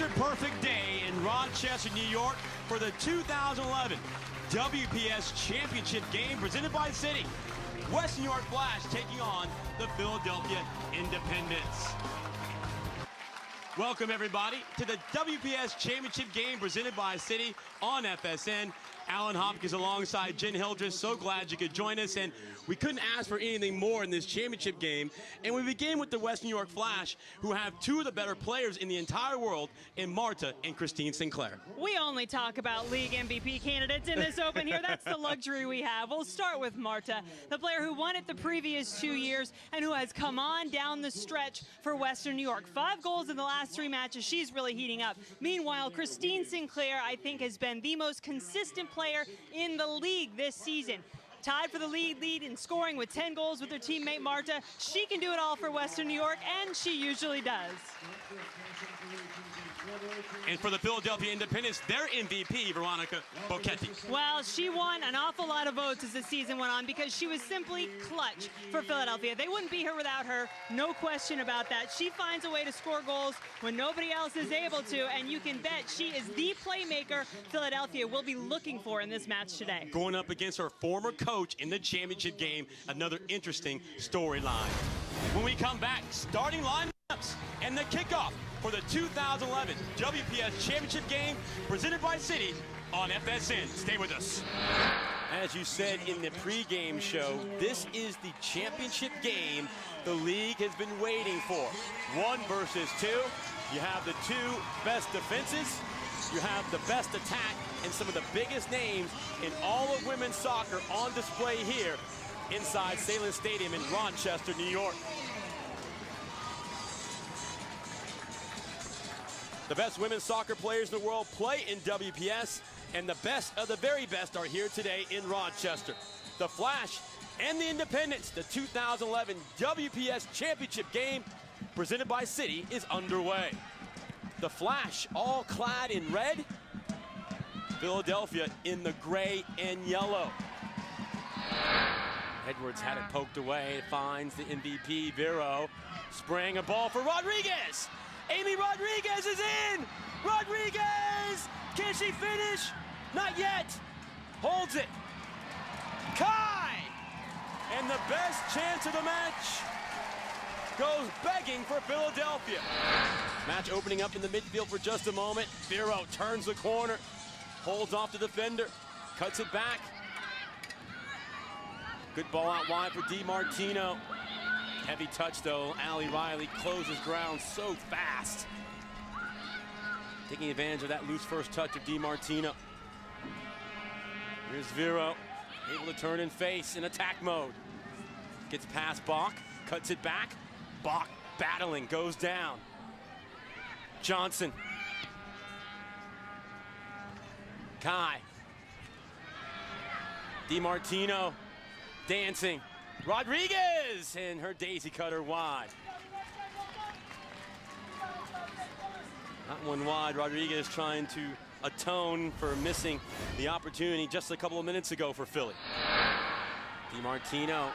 picture-perfect day in Rochester, New York for the 2011 WPS Championship game presented by City. West New York Flash taking on the Philadelphia Independents. Welcome, everybody, to the WPS Championship game presented by City on FSN. Alan Hopkins alongside Jen Hildreth. So glad you could join us, and we couldn't ask for anything more in this championship game. And we begin with the West New York Flash, who have two of the better players in the entire world in Marta and Christine Sinclair. We only talk about league MVP candidates in this open here. That's the luxury we have. We'll start with Marta, the player who won it the previous 2 years and who has come on down the stretch for Western New York. 5 goals in the last 3 matches. She's really heating up. Meanwhile, Christine Sinclair, I think, has been the most consistent player in the league this season. Tied for the lead in scoring with 10 goals with her teammate Marta. She can do it all for Western New York, and she usually does. And for the Philadelphia Independents, their MVP, Veronica Bocchetti. Well, she won an awful lot of votes as the season went on because she was simply clutch for Philadelphia. They wouldn't be here without her, no question about that. She finds a way to score goals when nobody else is able to, and you can bet she is the playmaker Philadelphia will be looking for in this match today. Going up against her former coach in the championship game, another interesting storyline. When we come back, starting lineups and the kickoff for the 2011 WPS Championship game presented by City on FSN. Stay with us. As you said in the pregame show, this is the championship game the league has been waiting for. 1 versus 2. You have the 2 best defenses. You have the best attack and some of the biggest names in all of women's soccer on display here inside Salem Stadium in Rochester, New York. The best women's soccer players in the world play in WPS, and the best of the very best are here today in Rochester. The Flash and the Independents, the 2011 WPS Championship game presented by City is underway. The Flash all clad in red, Philadelphia in the gray and yellow. Edwards had it poked away, finds the MVP, Vero, spraying a ball for Rodriguez. Amy Rodriguez is in! Rodriguez! Can she finish? Not yet. Holds it. Kai! And the best chance of the match goes begging for Philadelphia. Match opening up in the midfield for just a moment. Vero turns the corner, holds off the defender, cuts it back. Good ball out wide for DiMartino. Heavy touch, though. Allie Riley closes ground so fast. Taking advantage of that loose first touch of DiMartino. Here's Vero, able to turn and face in attack mode. Gets past Bach, cuts it back. Bach battling, goes down. Johnson. Kai. DiMartino dancing. Rodriguez, and her daisy cutter wide. Not one wide. Rodriguez trying to atone for missing the opportunity just a couple of minutes ago for Philly. DiMartino,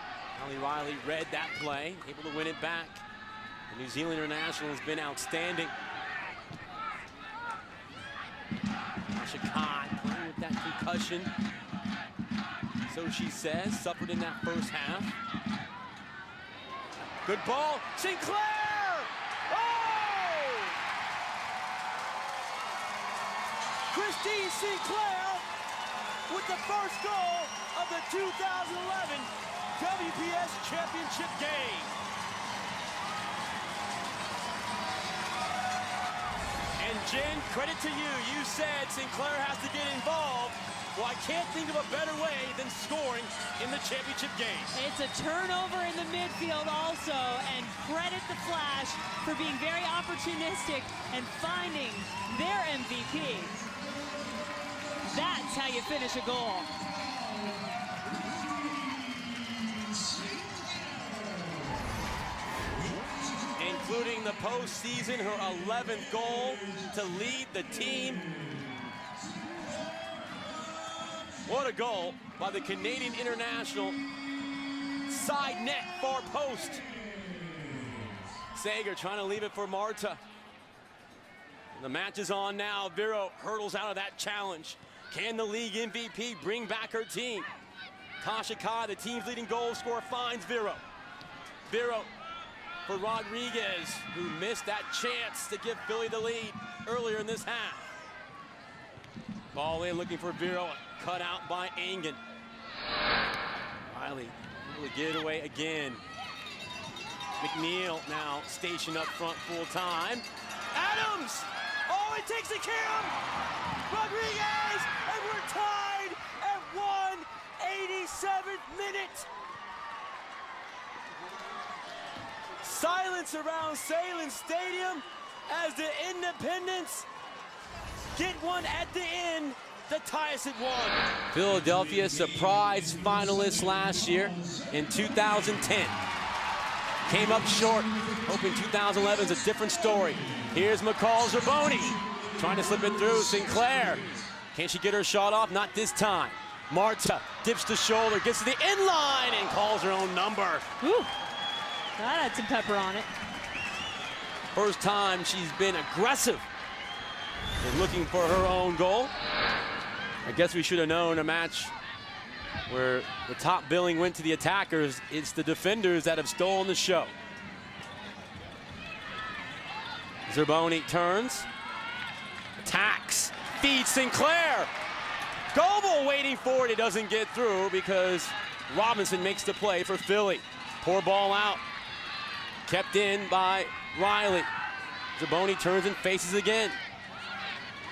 Allie Riley read that play, able to win it back. The New Zealand international has been outstanding. Tasha Khan playing with that concussion. So she says, suffered in that first half. Good ball, Sinclair! Oh! Christine Sinclair with the first goal of the 2011 WPS Championship game. And Jen, credit to you. You said Sinclair has to get involved. Well, I can't think of a better way than scoring in the championship game. It's a turnover in the midfield also, and credit the Flash for being very opportunistic and finding their MVP. That's how you finish a goal. Including the postseason, her 11th goal to lead the team. What a goal by the Canadian international. Side net, far post. Sager trying to leave it for Marta. The match is on now. Vero hurdles out of that challenge. Can the league MVP bring back her team? Tasha Kai, the team's leading goal scorer, finds Vero. Vero for Rodriguez, who missed that chance to give Philly the lead earlier in this half. Ball in, looking for Vero, cut out by Engen. Riley able to get it away again. McNeil now stationed up front full time. Adams! Oh, it takes a Kim! Rodriguez! And we're tied at 187th minute! Silence around Salem Stadium as the Independents get one at the end to tie us at 1. Philadelphia surprise finalists last year in 2010. Came up short, hoping 2011 is a different story. Here's McCall Zerboni trying to slip it through. Sinclair, can she get her shot off? Not this time. Marta dips the shoulder, gets to the end line and calls her own number. Ooh, that had some pepper on it. First time she's been aggressive and looking for her own goal. I guess we should have known a match where the top billing went to the attackers. It's the defenders that have stolen the show. Zerboni turns, attacks, feeds Sinclair. Goebel waiting for it. It doesn't get through because Robinson makes the play for Philly. Poor ball out. Kept in by Riley. Zerboni turns and faces again.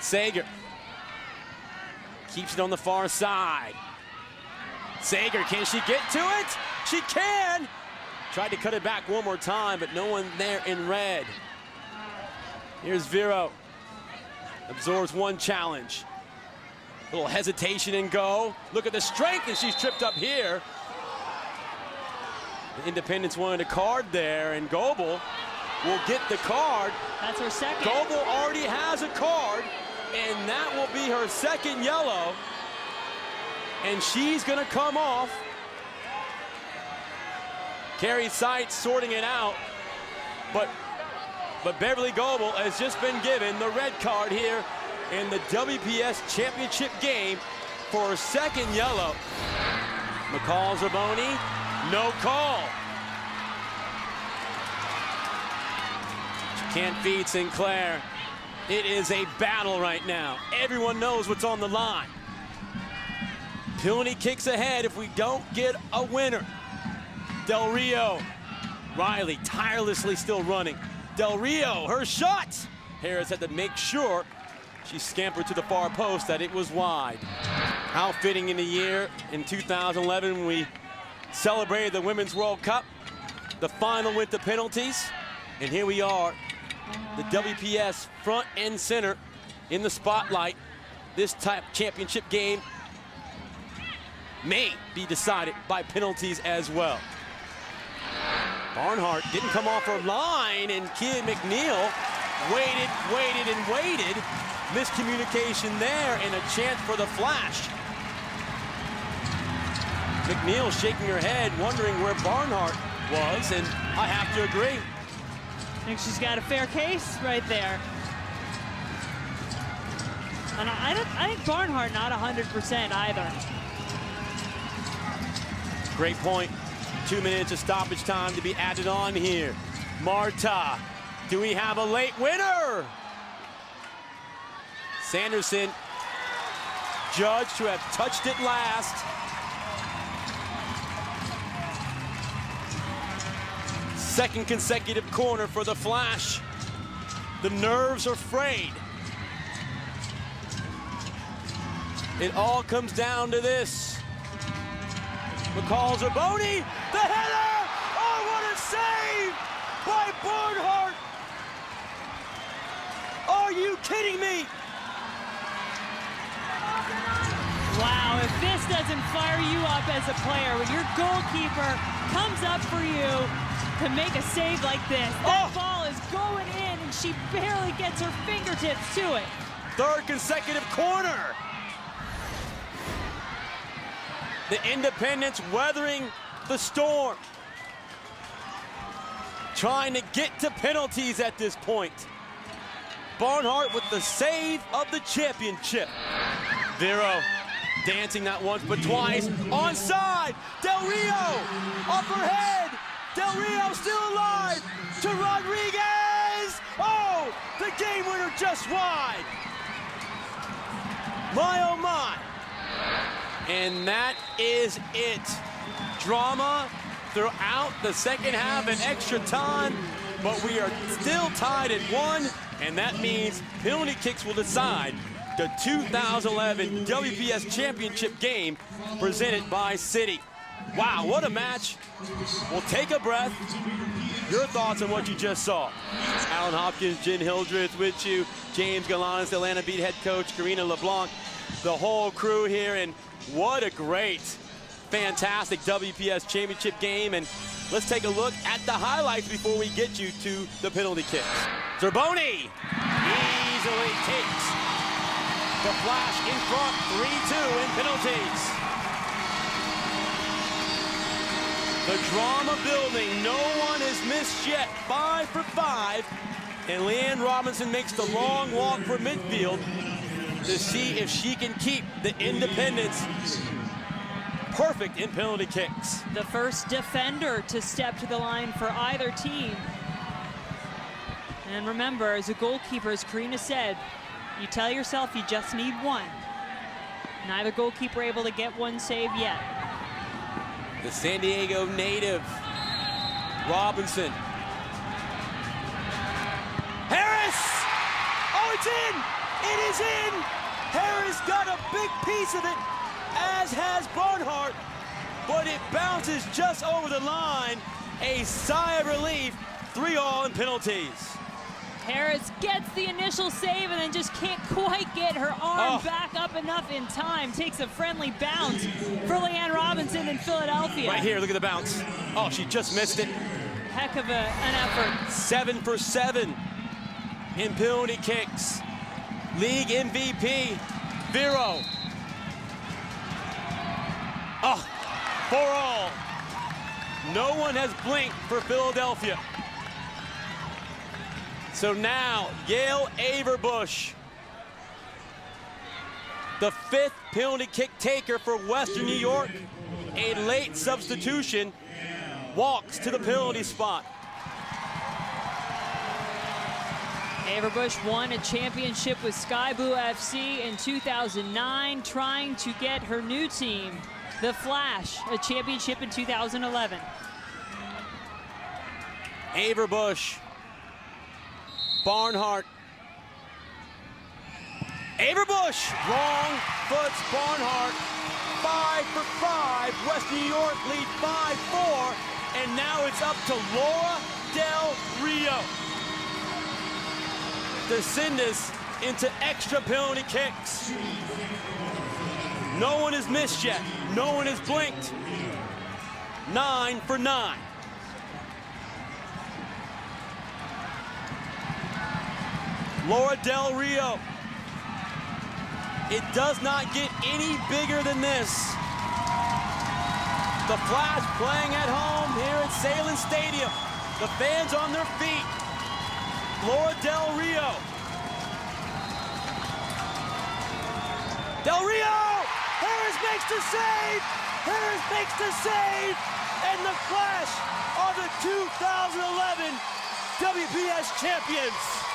Sager keeps it on the far side. Sager, can she get to it? She can! Tried to cut it back one more time, but no one there in red. Here's Vero. Absorbs one challenge. A little hesitation and go. Look at the strength, and she's tripped up here. The Independents wanted a card there, and Goebel will get the card. That's her second. Goebel already has a card, and that will be her second yellow. And she's gonna come off. Carrie Seitz sorting it out, but Beverly Goebel has just been given the red card here in the WPS championship game for her second yellow. McCall Zerboni, no call. She can't feed Sinclair. It is a battle right now. Everyone knows what's on the line. Penalty kicks ahead if we don't get a winner. Del Rio. Riley tirelessly still running. Del Rio, her shot! Harris had to make sure she scampered to the far post that it was wide. How fitting in the year in 2011 when we celebrated the Women's World Cup. The final went to penalties. And here we are, the WPS front and center in the spotlight. This type championship game may be decided by penalties as well. Barnhart didn't come off her line, and Kid McNeil waited and waited. Miscommunication there, and a chance for the flash. McNeil shaking her head, wondering where Barnhart was, and I have to agree. I think she's got a fair case right there. And I think Barnhart not 100% either. Great point. 2 minutes of stoppage time to be added on here. Marta, do we have a late winner? Sanderson, judged to have touched it last. Second consecutive corner for the Flash. The nerves are frayed. It all comes down to this. McCall Zerboni, the header! Oh, what a save by Barnhart! Are you kidding me? Wow, if this doesn't fire you up as a player, when your goalkeeper comes up for you to make a save like this, that ball is going in and she barely gets her fingertips to it. Third consecutive corner. The Independents weathering the storm. Trying to get to penalties at this point. Barnhart with the save of the championship. Vero dancing not once but twice. Onside, Del Rio off her head. Del Rio still alive to Rodriguez. Oh, the game winner just wide. My oh my. And that is it. Drama throughout the second half and extra time, but we are still tied at 1, and that means penalty kicks will decide the 2011 WPS Championship game presented by City. Wow, what a match. We'll take a breath. Your thoughts on what you just saw. Alan Hopkins, Jen Hildreth with you, James Galanis, the Atlanta Beat head coach, Karina LeBlanc, the whole crew here, and what a great, fantastic WPS Championship game. And let's take a look at the highlights before we get you to the penalty kicks. Zerboni easily takes the Flash in front, 3-2 in penalties. The drama building, no one has missed yet, 5 for 5. And Leanne Robinson makes the long walk for midfield to see if she can keep the Independents perfect in penalty kicks. The first defender to step to the line for either team. And remember, as a goalkeeper, as Karina said, you tell yourself you just need one. Neither goalkeeper able to get one save yet. The San Diego native, Robinson. Harris! Oh, it's in! It is in! Harris got a big piece of it, as has Barnhart, but it bounces just over the line. A sigh of relief, 3-all in penalties. Harris gets the initial save and then just can't quite get her arm back up enough in time. Takes a friendly bounce for Leanne Robinson in Philadelphia. Right here, look at the bounce. Oh, she just missed it. Heck of an effort. 7 for 7 in penalty kicks. League MVP, Vero. Oh, 4-all. No one has blinked for Philadelphia. So now, Yale Averbush, the 5th penalty kick taker for Western New York, a late substitution, walks to the penalty spot. Averbush won a championship with Sky Blue FC in 2009, trying to get her new team, the Flash, a championship in 2011. Averbush. Barnhart. Averbush, wrong foots Barnhart. 5 for 5. West New York lead 5-4, and now it's up to Laura Del Rio to send us into extra penalty kicks. No one has missed yet. No one has blinked. 9 for 9. Laura Del Rio. It does not get any bigger than this. The Flash playing at home here at Salem Stadium. The fans on their feet. Laura Del Rio. Del Rio! Harris makes the save! Harris makes the save! And the Flash are the 2011 WPS champions.